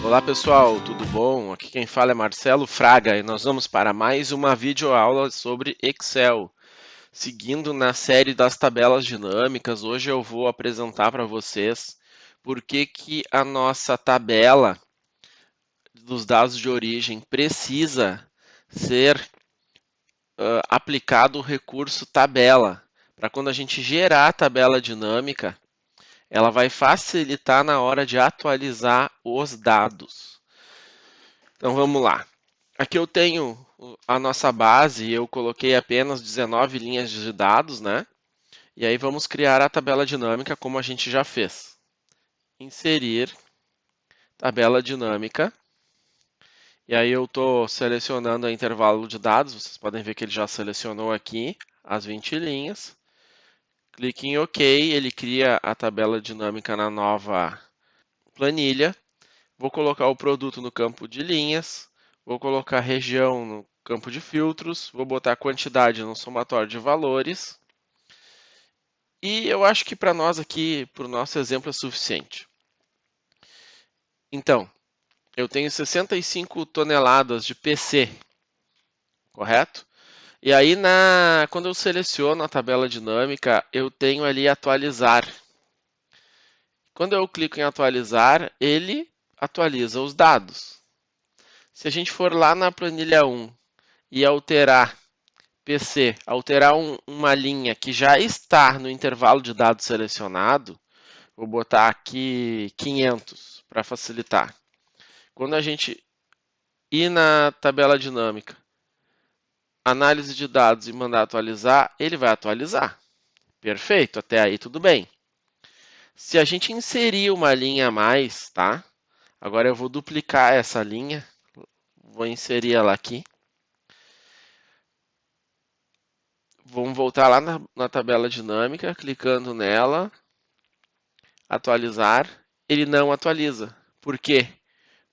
Olá pessoal, tudo bom? Aqui quem fala é Marcelo Fraga e nós vamos para mais uma videoaula sobre Excel. Seguindo na série das tabelas dinâmicas, hoje eu vou apresentar para vocês por que a nossa tabela dos dados de origem precisa ser aplicado o recurso tabela. Para quando a gente gerar a tabela dinâmica, ela vai facilitar na hora de atualizar os dados. Então vamos lá. Aqui eu tenho a nossa base, eu coloquei apenas 19 linhas de dados, né? E aí vamos criar a tabela dinâmica como a gente já fez. Inserir tabela dinâmica. E aí eu estou selecionando o intervalo de dados, vocês podem ver que ele já selecionou aqui as 20 linhas. Clique em OK, ele cria a tabela dinâmica na nova planilha. Vou colocar o produto no campo de linhas, vou colocar região no campo de filtros, vou botar a quantidade no somatório de valores. E eu acho que para nós aqui, para o nosso exemplo, é suficiente. Então, eu tenho 65 toneladas de PC, correto? E aí, quando eu seleciono a tabela dinâmica, eu tenho ali atualizar. Quando eu clico em atualizar, ele atualiza os dados. Se a gente for lá na planilha 1 e alterar PC, alterar uma linha que já está no intervalo de dados selecionado, vou botar aqui 500 para facilitar. Quando a gente ir na tabela dinâmica, análise de dados e mandar atualizar, ele vai atualizar. Perfeito, até aí tudo bem. Se a gente inserir uma linha a mais, tá? Agora eu vou duplicar essa linha, vou inserir ela aqui. Vamos voltar lá na tabela dinâmica, clicando nela, atualizar. Ele não atualiza. Por quê?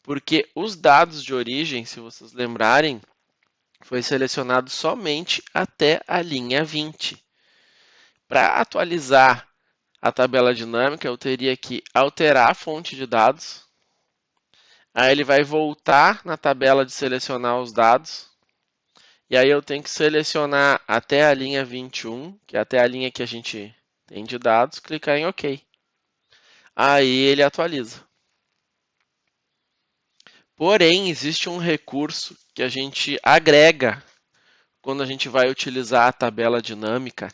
Porque os dados de origem, se vocês lembrarem, foi selecionado somente até a linha 20. Para atualizar a tabela dinâmica, eu teria que alterar a fonte de dados. Aí ele vai voltar na tabela de selecionar os dados. E aí eu tenho que selecionar até a linha 21, que é até a linha que a gente tem de dados, clicar em OK. Aí ele atualiza. Porém, existe um recurso que a gente agrega quando a gente vai utilizar a tabela dinâmica,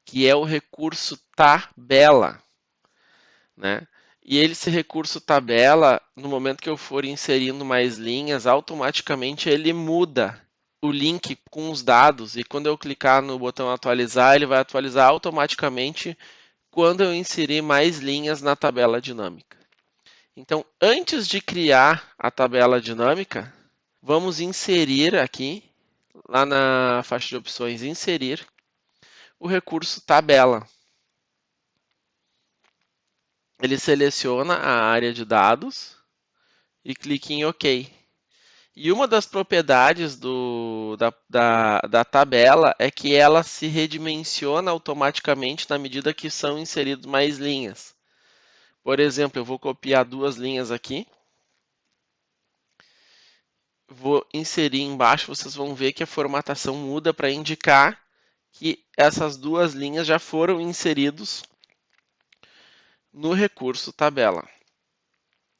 que é o recurso tabela, né? E esse recurso tabela, no momento que eu for inserindo mais linhas, automaticamente ele muda o link com os dados e quando eu clicar no botão atualizar, ele vai atualizar automaticamente quando eu inserir mais linhas na tabela dinâmica. Então, antes de criar a tabela dinâmica, vamos inserir aqui, lá na faixa de opções, inserir o recurso tabela. Ele seleciona a área de dados e clique em OK. E uma das propriedades da tabela é que ela se redimensiona automaticamente na medida que são inseridas mais linhas. Por exemplo, eu vou copiar 2 linhas aqui. Vou inserir embaixo, vocês vão ver que a formatação muda para indicar que essas 2 linhas já foram inseridos no recurso tabela.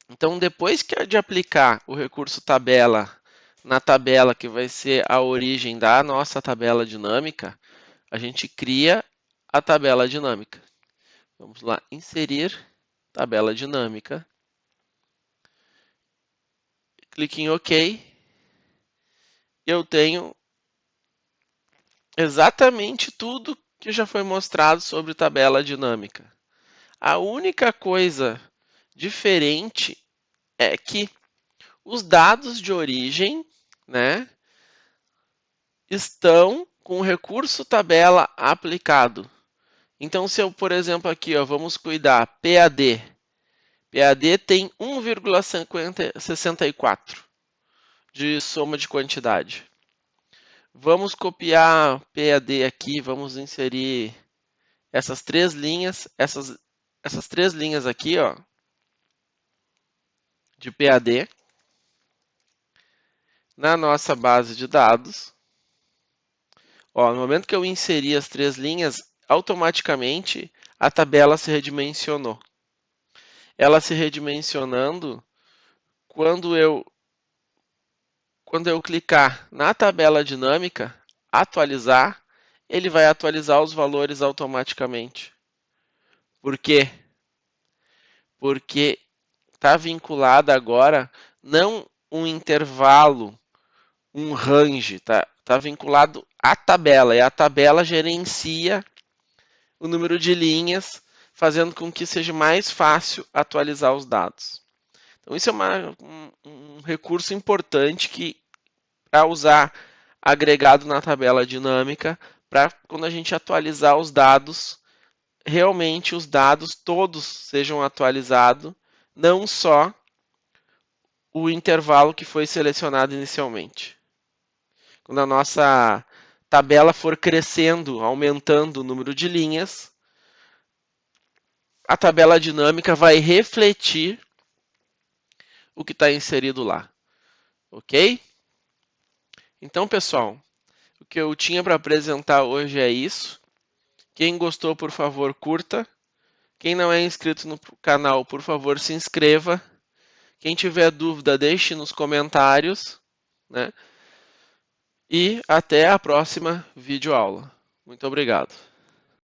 Então, depois de aplicar o recurso tabela na tabela que vai ser a origem da nossa tabela dinâmica, a gente cria a tabela dinâmica. Vamos lá, inserir tabela dinâmica. Clique em OK. Eu tenho exatamente tudo que já foi mostrado sobre tabela dinâmica. A única coisa diferente é que os dados de origem, né, estão com o recurso tabela aplicado. Então, se eu, por exemplo, aqui, ó, vamos cuidar PAD. PAD tem 1,64 de soma de quantidade. Vamos copiar PAD aqui, vamos inserir essas 3 linhas, essas 3 linhas aqui, ó, de PAD na nossa base de dados. Ó, no momento que eu inseri as 3 linhas, automaticamente a tabela se redimensionou. Ela se redimensionando, quando eu clicar na tabela dinâmica, atualizar, ele vai atualizar os valores automaticamente. Por quê? Porque está vinculada agora não um intervalo, um range, tá vinculado à tabela, e a tabela gerencia o número de linhas, fazendo com que seja mais fácil atualizar os dados. Então, isso é um recurso importante para usar agregado na tabela dinâmica, para quando a gente atualizar os dados, realmente os dados todos sejam atualizados, não só o intervalo que foi selecionado inicialmente. Quando a nossa tabela for crescendo, aumentando o número de linhas, a tabela dinâmica vai refletir o que está inserido lá. Ok? Então, pessoal, o que eu tinha para apresentar hoje é isso. Quem gostou, por favor, curta. Quem não é inscrito no canal, por favor, se inscreva. Quem tiver dúvida, deixe nos comentários, né? E até a próxima videoaula. Muito obrigado.